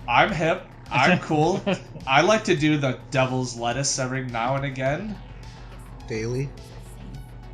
I'm hip. I'm cool. I like to do the devil's lettuce every now and again. Daily.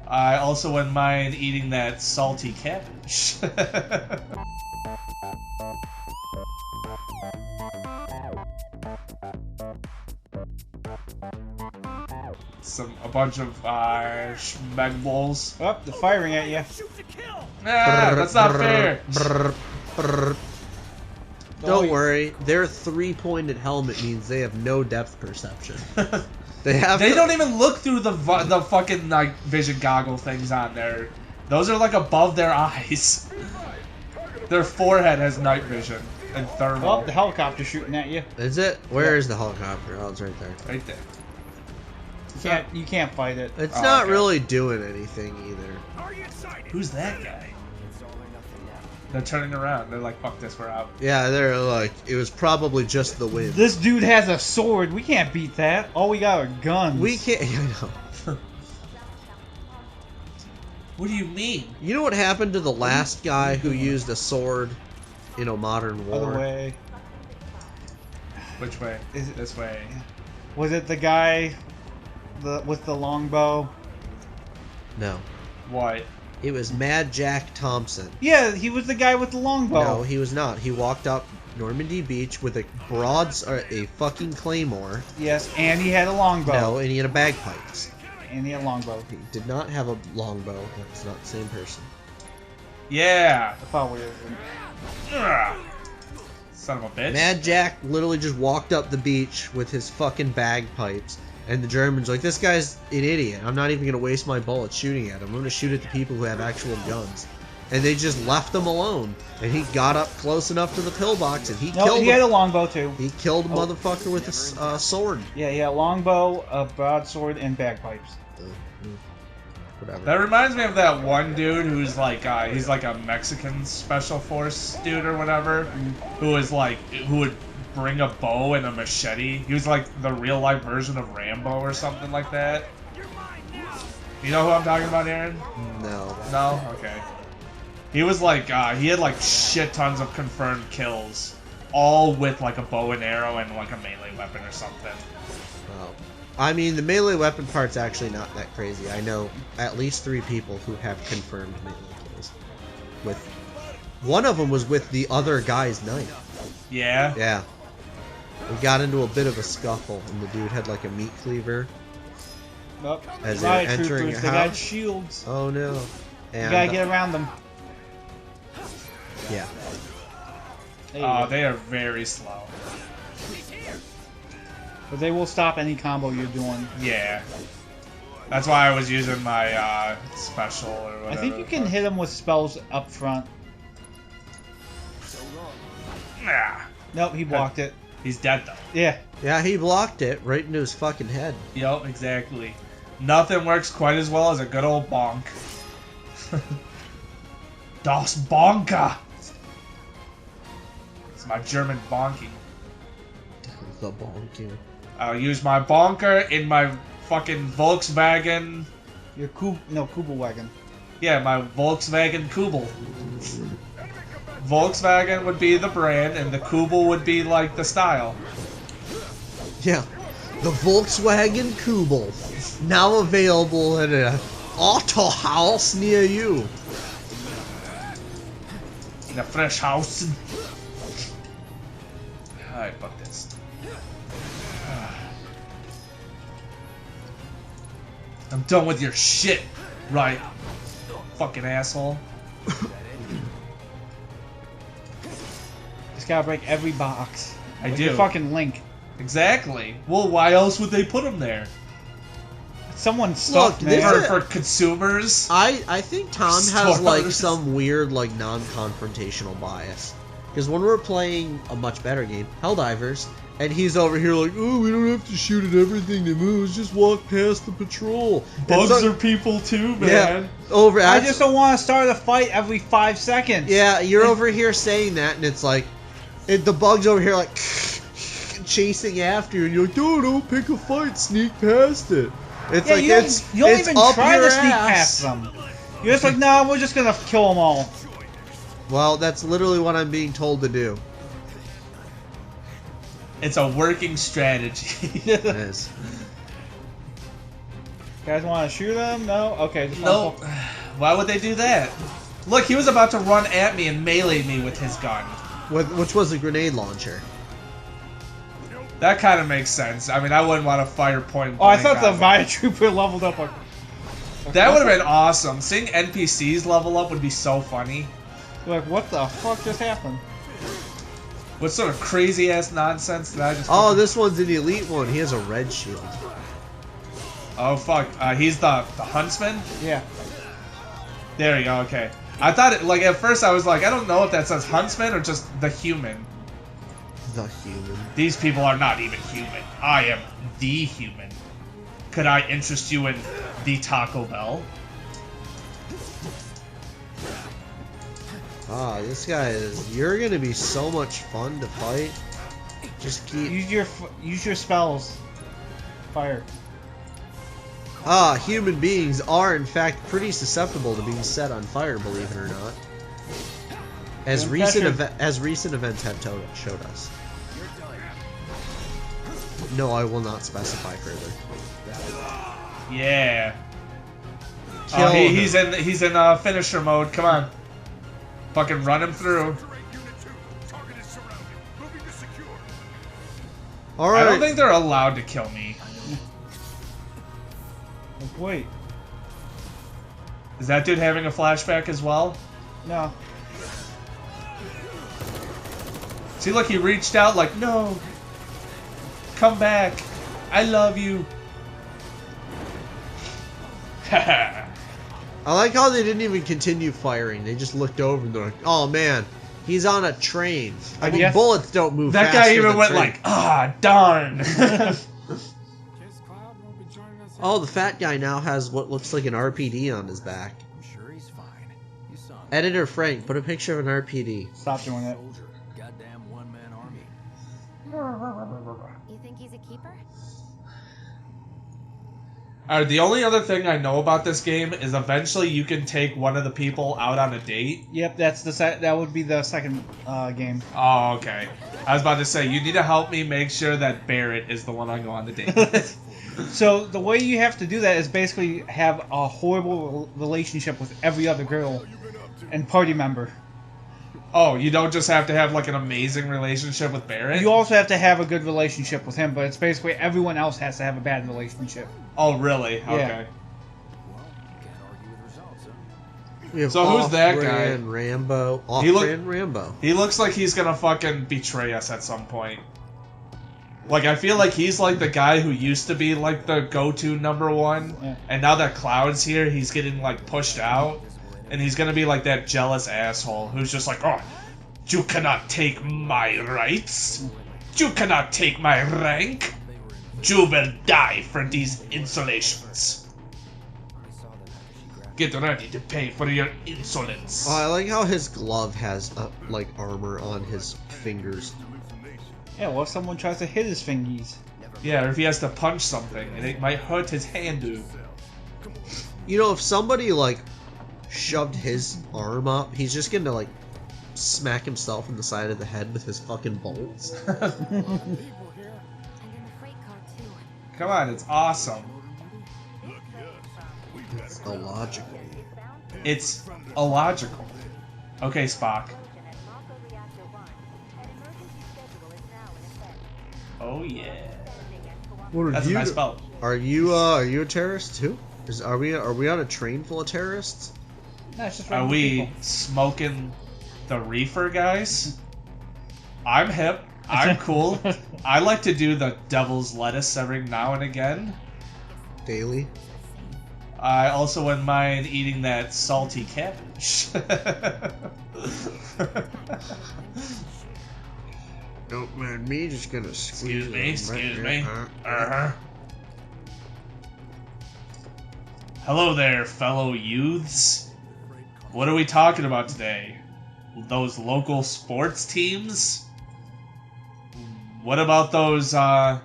I also wouldn't mind eating that salty cabbage. A bunch of schmegbols. Oh, they're firing at you. Nah, that's not fair. Don't worry, their 3-pointed helmet means they have no depth perception. They don't even look through the fucking like vision goggle things on there. Those are like above their eyes. Their forehead has night vision and thermal. Oh, the helicopter's shooting at you. Is it? Where is the helicopter? Oh, it's right there. Right there. You can't fight it. It's not really doing anything either. Who's that guy? They're turning around. They're like, fuck this, we're out. Yeah, they're like, it was probably just the wind. This dude has a sword. We can't beat that. All we got are guns. We can't. I know. What do you mean? You know what happened to the last guy who used a sword in a modern war? Other way. Which way? Is it this way? Was it the guy with the longbow? No. What? It was Mad Jack Thompson. Yeah, he was the guy with the longbow. No, he was not. He walked up Normandy Beach with a a fucking claymore. Yes, and he had a longbow. No, and he had a bagpipes. And he had a longbow. He did not have a longbow. That's not the same person. Yeah. I thought we were. Ugh. Son of a bitch. Mad Jack literally just walked up the beach with his fucking bagpipes. And the Germans like, this guy's an idiot. I'm not even going to waste my bullets shooting at him. I'm going to shoot at the people who have actual guns. And they just left him alone. And he got up close enough to the pillbox and he killed him. He had a longbow too. He killed a motherfucker with a sword. Yeah, he had a longbow, a broadsword, and bagpipes. Whatever. That reminds me of that one dude who's like, he's like a Mexican special force dude or whatever, who would bring a bow and a machete. He was like the real life version of Rambo or something like that. You know who I'm talking about, Aaron? No. No? Okay. He was like, he had like shit tons of confirmed kills, all with like a bow and arrow and like a melee weapon or something. Well, I mean, the melee weapon part's actually not that crazy. I know at least 3 people who have confirmed melee kills. One of them was with the other guy's knife. Yeah? Yeah. We got into a bit of a scuffle, and the dude had like a meat cleaver. Nope. As they were entering a They got house. shields. Oh no. And You gotta get around them. Yeah. They are very slow. But they will stop any combo you're doing. Yeah. That's why I was using my special or whatever. I think you can hit them with spells up front. Nah. Nope, he blocked it. He's dead though. Yeah. Yeah, he blocked it right into his fucking head. Yep, exactly. Nothing works quite as well as a good old bonk. Das Bonka! It's my German bonking. The bonking. I'll use my bonker in my fucking Volkswagen. Your Kubel wagon. Yeah, my Volkswagen Kubel. Volkswagen would be the brand, and the Kubel would be like the style. Yeah. The Volkswagen Kubel. Now available at a auto house near you. In a fresh house. Alright, fuck this. I'm done with your shit, right? Fucking asshole. Just gotta break every box. I Like do. your fucking Link. Exactly. Well, why else would they put them there? Someone's stuck, Look, this man. is- For consumers? I think Tom has like Stars. some weird like non-confrontational bias. Because when we're playing a much better game, Helldivers, and he's over here like, oh, we don't have to shoot at everything that moves, just walk past the patrol. Bugs And so- are people too, man. Yeah, over. I just don't want to start a fight every 5 seconds. Yeah, you're over here saying that, and it's like, the bug's over here like chasing after you, and you're like, don't pick a fight, sneak past it. It's Yeah, like you don't, it's you don't it's even up try your to sneak ass. past them. You're just like, nah, we're just gonna kill them all. Well, that's literally what I'm being told to do. It's a working strategy. It is. Guys want to shoot him? No? Okay. Just No. Why would they do that? Look, he was about to run at me and melee me with his gun. Which was a grenade launcher. That kind of makes sense. I mean, I wouldn't want to fire point Oh, I blank thought the at him. Via Trooper leveled up. That would have been awesome. Seeing NPCs level up would be so funny. Like, what the fuck just happened? What sort of crazy ass nonsense did I just... Oh, this one's an elite one. He has a red shield. Oh, fuck. He's the huntsman? Yeah. There you go, okay. I thought, it, like, at first I was like, I don't know if that says huntsman or just the human. The human. These people are not even human. I am the human. Could I interest you in the Taco Bell? Ah, this guy is... You're gonna be so much fun to fight. Just keep... Use your spells. Fire. Ah, human beings are in fact pretty susceptible to being set on fire, believe it or not. As recent events have showed us. No, I will not specify further. Yeah. Kill Oh, him. he's in finisher mode. Come on. Fucking run him through. Alright. I don't think they're allowed to kill me. Wait. Is that dude having a flashback as well? No. See, look, he reached out like, no. Come back. I love you. I like how they didn't even continue firing. They just looked over and they're like, oh man, he's on a train. I mean, guess bullets don't move That faster guy even than went trains. like, ah, darn. Oh, the fat guy now has what looks like an RPD on his back. I'm sure he's fine. You saw him. Editor Frank, put a picture of an RPD. Stop doing it. Soldier. Goddamn one-man army. You think he's a keeper? Alright, the only other thing I know about this game is eventually you can take one of the people out on a date. Yep, that's the that would be the second game. Oh, okay. I was about to say, you need to help me make sure that Barrett is the one I go on the date with. So the way you have to do that is basically have a horrible relationship with every other girl and party member. Oh, you don't just have to have like an amazing relationship with Barrett? You also have to have a good relationship with him, but it's basically everyone else has to have a bad relationship. Oh, really? Okay. Well, can't argue with results, huh? We have So who's that guy? Off-brand Rambo. He look- Off-brand Rambo. He looks like he's gonna fucking betray us at some point. Like, I feel like he's like the guy who used to be like the go-to #1, Yeah. and now that Cloud's here, he's getting like pushed out, and he's gonna be like that jealous asshole who's just like, oh, you cannot take my rights, you cannot take my rank, you will die for these insolations. Get ready to pay for your insolence. Oh, I like how his glove has like armor on his fingers. Yeah, what if someone tries to hit his fingies? Yeah, or if he has to punch something, and it might hurt his hand, dude. You know, if somebody like shoved his arm up, he's just gonna like smack himself in the side of the head with his fucking bolts. And in the freight car too. Come on, it's awesome. It's illogical. It's illogical. Okay, Spock. Oh yeah. What That's a nice belt. Are you a terrorist too? Are we on a train full of terrorists? No, it's just Are random we people. smoking the reefer, guys? I'm hip. I'm cool. I like to do the devil's lettuce every now and again. Daily? I also wouldn't mind eating that salty cabbage. Don't mind me, just gonna squeeze Excuse me. Hello there, fellow youths. What are we talking about today? Those local sports teams? What about those, the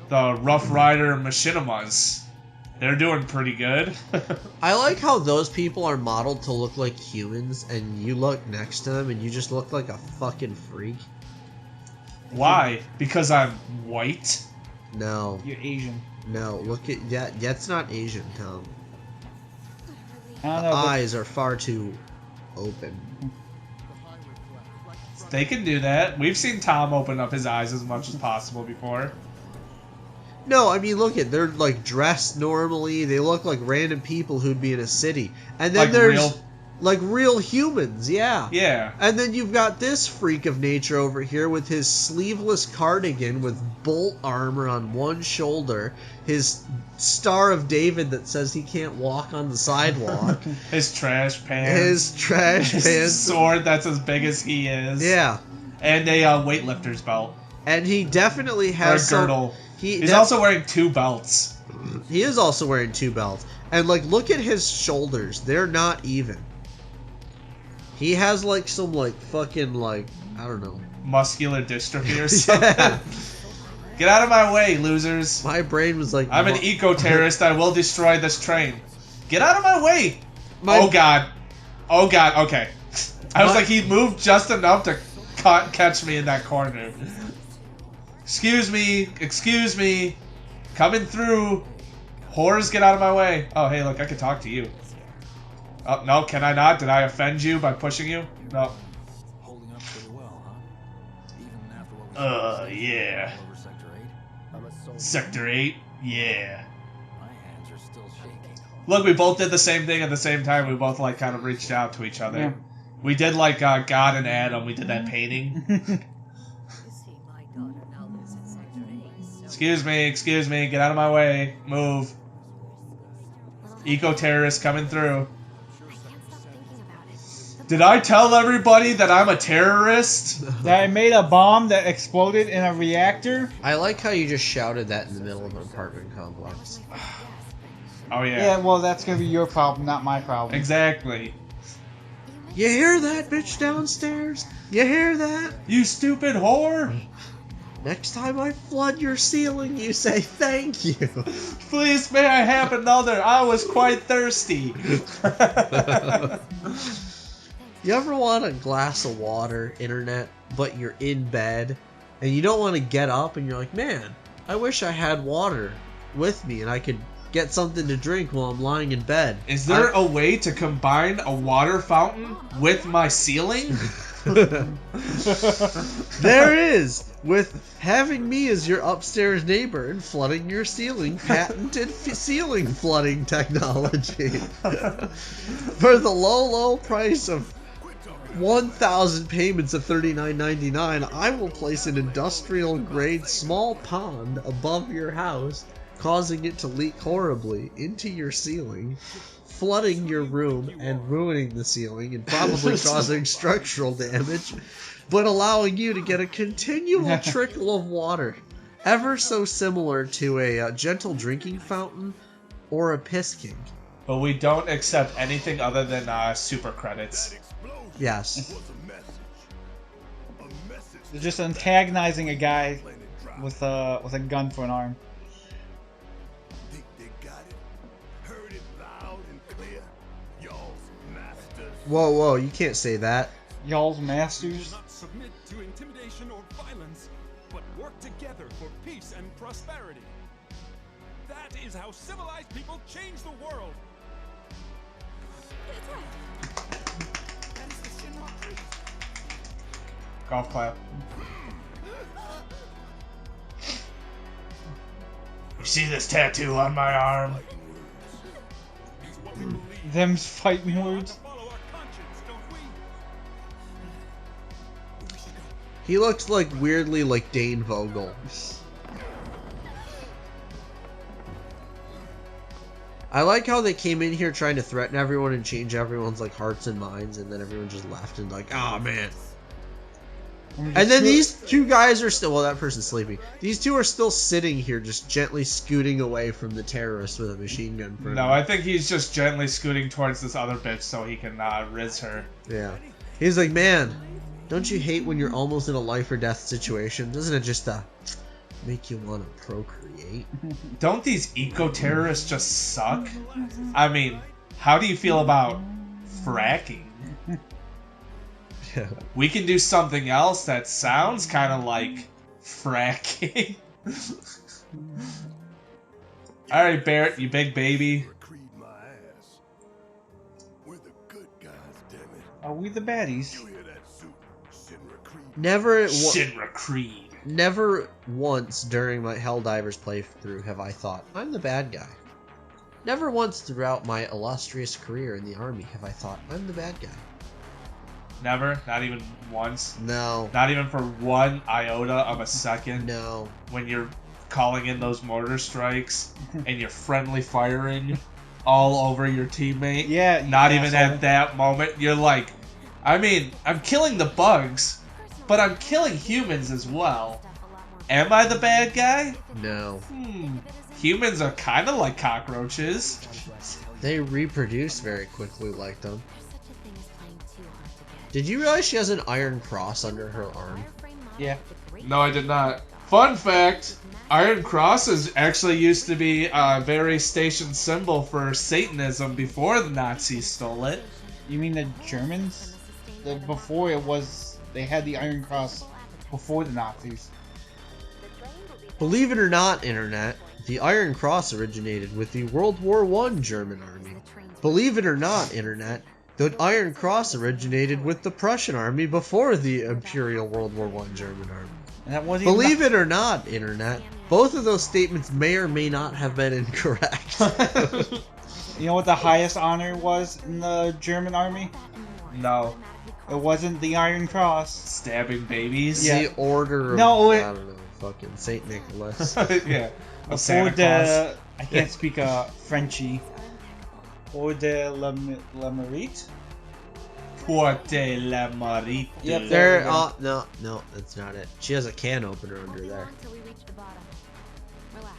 Rough Rider Machinimas? They're doing pretty good. I like how those people are modeled to look like humans, and you look next to them and you just look like a fucking freak. Why? Because I'm white? No, You're Asian. no. Look at that. That's not Asian, Tom. I don't The know. But eyes are far too open. They can do that. We've seen Tom open up his eyes as much as possible before. No, I mean, look at they're like dressed normally. They look like random people who'd be in a city, and then Like there's real- like real humans, yeah. Yeah. And then you've got this freak of nature over here with his sleeveless cardigan with bolt armor on one shoulder, his Star of David that says he can't walk on the sidewalk, His trash pants. his trash His pants. sword that's as big as he is. Yeah, And a weightlifter's belt. and he definitely Or a has some. girdle. He He's also wearing 2 belts. He is also wearing 2 belts. And like look at his shoulders. They're not even. He has like some like fucking like I don't know. Muscular dystrophy or something. Yeah. Get out of my way, losers. My brain was like I'm an eco-terrorist. I will destroy this train. Get out of my way. My- Oh god. Oh god. Okay. I was My- like, he moved just enough to catch me in that corner. Excuse me. Excuse me. Coming through. Whores, get out of my way. Oh, hey, look, I can talk to you. Oh, no, can I not? Did I offend you by pushing you? No. Holding up pretty well, huh? Even after what we saw Yeah. all over Sector 8, Sector 8? Yeah. my hands are still shaking. Look, we both did the same thing at the same time. We both, like, kind of reached out to each other. Yeah. We did, like, God and Adam. We did that painting. Excuse me, get out of my way. Move. Eco-terrorist coming through. Did I tell everybody that I'm a terrorist? that I made a bomb that exploded in a reactor. I like how you just shouted that in the middle of an apartment complex. Oh, Yeah, yeah. well, that's gonna be your problem, not my problem. Exactly. You hear that, bitch downstairs? You hear that? You stupid whore! Next time I flood your ceiling, you say thank you. Please, may I have another? I was quite thirsty. You ever want a glass of water, internet, but you're in bed, and you don't want to get up, and you're like, man, I wish I had water with me, and I could get something to drink while I'm lying in bed. Is there a way to combine a water fountain with my ceiling? There is, with having me as your upstairs neighbor and flooding your ceiling, patented ceiling flooding technology. For the low price of 1,000 payments of $39.99, I will place an industrial grade small pond above your house, causing it to leak horribly into your ceiling, flooding your room and ruining the ceiling and probably causing structural damage, but allowing you to get a continual trickle of water, ever so similar to a gentle drinking fountain or a piss king. But we don't accept anything other than super credits. Yes. They're just antagonizing a guy with a gun for an arm. Whoa, you can't say that. Y'all's masters. Not submit to intimidation or violence, but work together for peace and prosperity. That is how civilized people change the world. That is the Shinra tree. Golf clap. You see this tattoo on my arm? It's what we believe. Them's fighting words. Follow our conscience, don't we? He looks like weirdly like Dane Vogel. I like how they came in here trying to threaten everyone and change everyone's like hearts and minds, and then everyone just left and like, ah, man. And then these two guys are still, well, that person's sleeping. These two are still sitting here just gently scooting away from the terrorist with a machine gun. For No, I think he's just gently scooting towards this other bitch so he can riz her. Yeah. He's like, man, don't you hate when you're almost in a life or death situation? Doesn't it just make you want to procreate? Don't these eco-terrorists just suck? I mean, how do you feel about fracking? Yeah. We can do something else that sounds kind of like Fracking. Alright, Barrett, you big baby. Creed my ass. We're the good guys, damn it. Are we the baddies? You hear that suit? Shinra Creed. Shinra Creed. Never once during my Helldivers playthrough have I thought, I'm the bad guy. Never once throughout my illustrious career in the army have I thought, I'm the bad guy. Never? Not even once? No. Not even for 1 iota of a second? No. When you're calling in those mortar strikes and you're friendly firing all over your teammate? Yeah. Not even at that moment. You're like, I mean, I'm killing the bugs, but I'm killing humans as well. Am I the bad guy? No. Humans are kind of like cockroaches. They reproduce very quickly like them. Did you realize she has an iron cross under her arm? Yeah. No, I did not. Fun fact, Iron Crosses actually used to be a very station symbol for Satanism before the Nazis stole it. You mean the Germans? Before it was, they had the Iron Cross before the Nazis. Believe it or not, Internet, the Iron Cross originated with the World War I German army. Believe it or not, Internet, the Iron Cross originated with the Prussian army before the Imperial World War I German army. And that wasn't Believe it or not, Internet, both of those statements may or may not have been incorrect. You know what the highest honor was in the German army? No. It wasn't the Iron Cross. Stabbing babies? Yeah. The Order of, No, I don't know, fucking Saint Nicholas. Yeah. Before Santa Claus. I can't speak Frenchy. Or the La Mérite? Porte la Marite. Yep, There, no, that's not it. She has a can opener under there. Until we reach the bottom. Relax.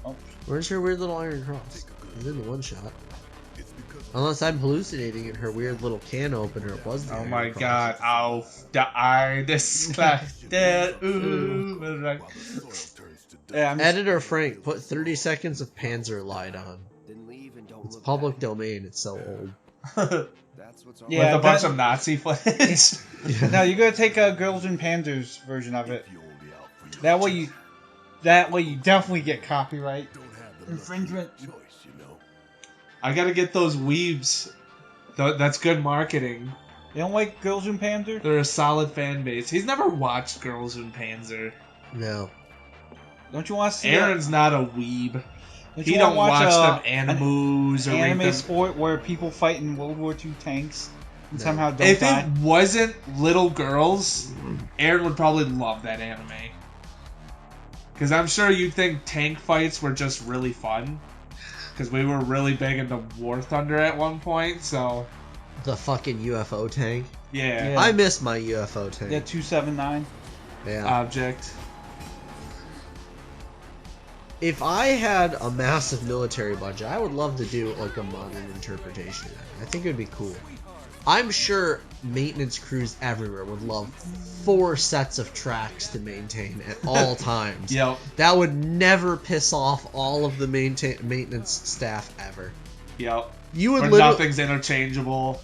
Oh. Where's her weird little Iron Cross? It's in the one shot. Unless I'm hallucinating and her weird little can opener was the Oh Iron my Cross. god, auf der Eidesklacht der Übergang. Yeah, I'm just, Editor Frank, put 30 seconds of Panzer Light on. Then leave and don't It's look public back. domain, it's so old. That's what's Yeah, With a bunch that- of Nazi flags. no, you gotta take Girls and Pandas version of it. That way you definitely get copyright infringement. I gotta get those weebs. That's good marketing. You don't like Girls and Panzer? They're a solid fan base. He's never watched Girls in Panzer. No. Don't you want to see Aaron's not a weeb. Don't He you don't wanna watch them an animus or read anime them. sport where people fight in World War II tanks and No. somehow don't If die? it wasn't little girls, Aaron would probably love that anime. Because I'm sure you'd think tank fights were just really fun. Because we were really big into War Thunder at one point, so The fucking UFO tank. yeah. Yeah. I miss my UFO tank. Yeah, 279. Yeah. Object. If I had a massive military budget, I would love to do like a modern interpretation of that. I think it would be cool. I'm sure maintenance crews everywhere would love 4 sets of tracks to maintain at all times. Yep. That would never piss off all of the maintenance staff ever. Yep. You would Where literally... nothing's interchangeable.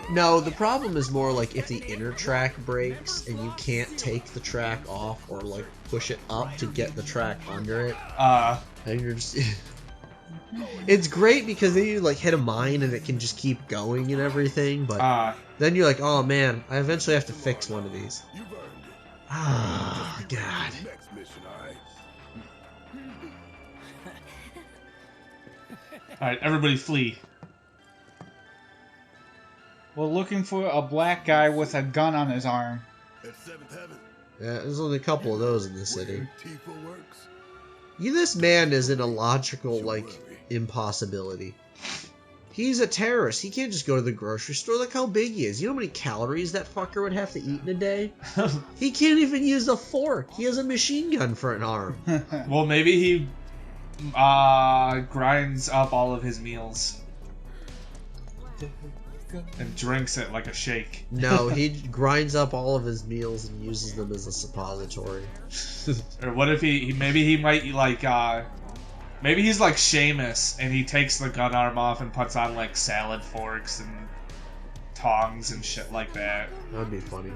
No, the problem is more like if the inner track breaks and you can't take the track off or like push it up to get the track under it, and you're just... It's great because then you like hit a mine and it can just keep going and everything, but then you're like, oh man, I eventually have to fix one of these. Ah, God. Next mission, Alright, everybody flee. We're looking for a black guy with a gun on his arm. At 7th Heaven, Yeah, there's only a couple of those in this city. where TIFA works. This man is in a logical, like, impossibility. He's a terrorist. He can't just go to the grocery store. Look how big he is. You know how many calories that fucker would have to eat in a day? He can't even use a fork. He has a machine gun for an arm. Well, maybe he grinds up all of his meals and drinks it like a shake. No, he grinds up all of his meals and uses them as a suppository. Or what if maybe he might like maybe he's like Seamus and he takes the gun arm off and puts on like salad forks and tongs and shit like that. That'd be funny.